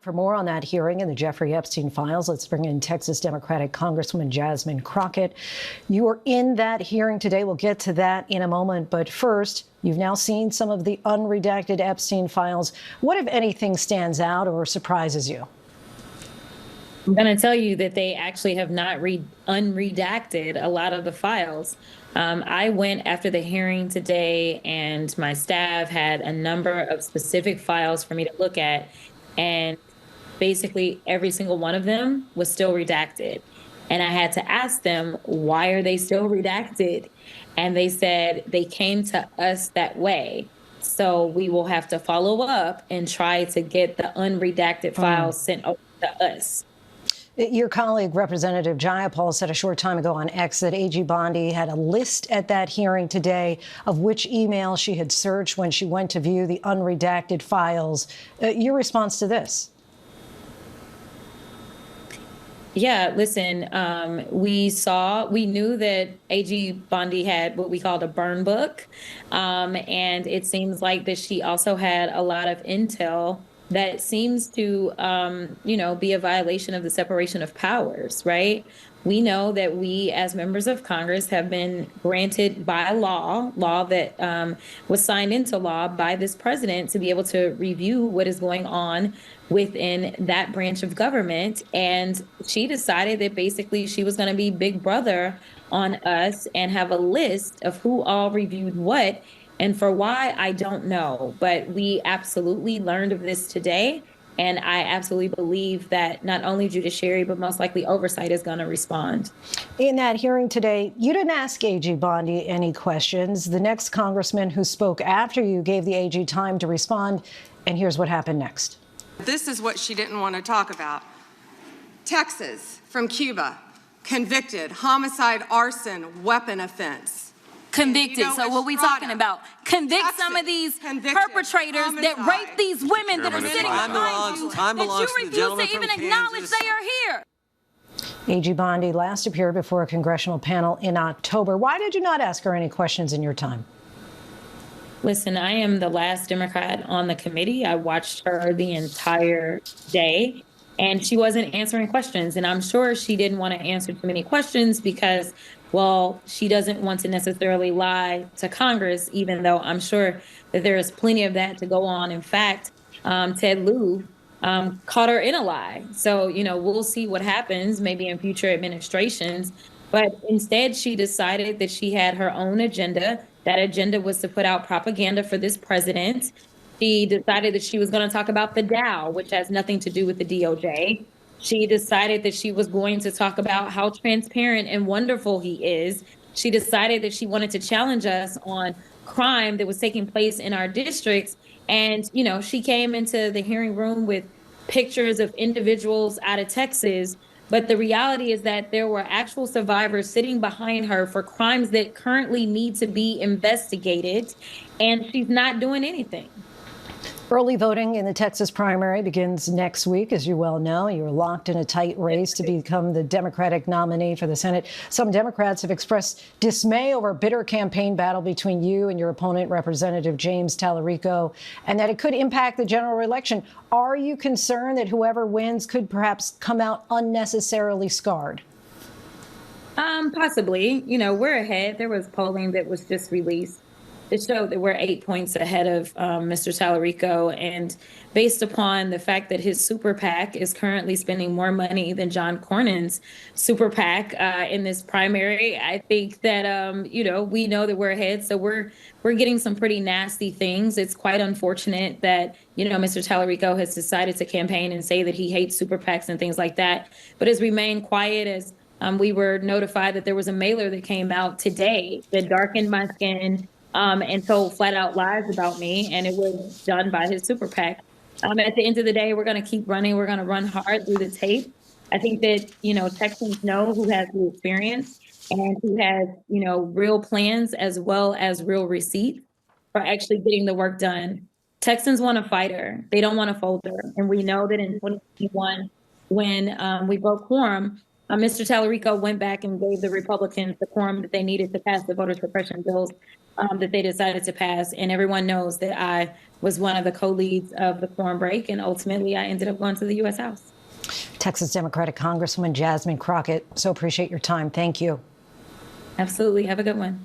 For more on that hearing in the Jeffrey Epstein files, let's bring in Texas Democratic Congresswoman Jasmine Crockett. You were in that hearing today. We'll get to that in a moment. But first, you've now seen some of the unredacted Epstein files. What, if anything, stands out or surprises you? I'm going to tell you that they actually have not unredacted a lot of the files. I went after the hearing today, and my staff had a number of specific files for me to look at. And basically every single one of them was still redacted. And I had to ask them, why are they still redacted? And they said they came to us that way. So we will have to follow up and try to get the unredacted files sent over to us. Your colleague, Representative Jayapal, said a short time ago on X that AG Bondi had a list at that hearing today of which emails she had searched when she went to view the unredacted files. Your response to this? Yeah, listen, we knew that AG Bondi had what we called a burn book. And it seems like that she also had a lot of intel that seems to, be a violation of the separation of powers, right? We know that we as members of Congress have been granted by law that was signed into law by this president to be able to review what is going on within that branch of government. And she decided that basically she was going to be big brother on us and have a list of who all reviewed what. And for why, I don't know. But we absolutely learned of this today. And I absolutely believe that not only judiciary, but most likely oversight is going to respond. In that hearing today, you didn't ask AG Bondi any questions. The next congressman who spoke after you gave the AG time to respond. And here's what happened next. This is what she didn't want to talk about. Texas from Cuba, convicted, homicide, arson, weapon offense. Convicted. So what we talking about? Convict Texas, some of these perpetrators homicide, that rape these women that are sitting behind you, that you refuse to even acknowledge they are here. AG Bondi last appeared before a congressional panel in October. Why did you not ask her any questions in your time? Listen, I am the last Democrat on the committee. I watched her the entire day, and she wasn't answering questions. And I'm sure she didn't want to answer too many questions because, well, she doesn't want to necessarily lie to Congress, even though I'm sure that there is plenty of that to go on. In fact, Ted Lieu caught her in a lie. So, we'll see what happens maybe in future administrations. But instead, she decided that she had her own agenda. That agenda was to put out propaganda for this president. She decided that she was going to talk about the Dow, which has nothing to do with the DOJ. She decided that she was going to talk about how transparent and wonderful he is. She decided that she wanted to challenge us on crime that was taking place in our districts. And, she came into the hearing room with pictures of individuals out of Texas. But the reality is that there were actual survivors sitting behind her for crimes that currently need to be investigated. And she's not doing anything. Early voting in the Texas primary begins next week. As you well know, you're locked in a tight race to become the Democratic nominee for the Senate. Some Democrats have expressed dismay over a bitter campaign battle between you and your opponent, Representative James Tallarico, and that it could impact the general election. Are you concerned that whoever wins could perhaps come out unnecessarily scarred? Possibly. We're ahead. There was polling that was just released. It showed that we're 8 points ahead of Mr. Tallarico. And based upon the fact that his super PAC is currently spending more money than John Cornyn's super PAC in this primary, I think that, we know that we're ahead. So we're getting some pretty nasty things. It's quite unfortunate that, Mr. Tallarico has decided to campaign and say that he hates super PACs and things like that, but has remained quiet as we were notified that there was a mailer that came out today that darkened my skin and told flat out lies about me, and it was done by his super PAC. At the end of the day, we're going to keep running. We're going to run hard through the tape. I think that, Texans know who has the experience and who has, real plans as well as real receipts for actually getting the work done. Texans want a fighter. They don't want a folder. And we know that in 2021, when we broke quorum, Mr. Tallarico went back and gave the Republicans the quorum that they needed to pass the voter suppression bills that they decided to pass. And everyone knows that I was one of the co-leads of the quorum break. And ultimately, I ended up going to the U.S. House. Texas Democratic Congresswoman Jasmine Crockett, so appreciate your time. Thank you. Absolutely. Have a good one.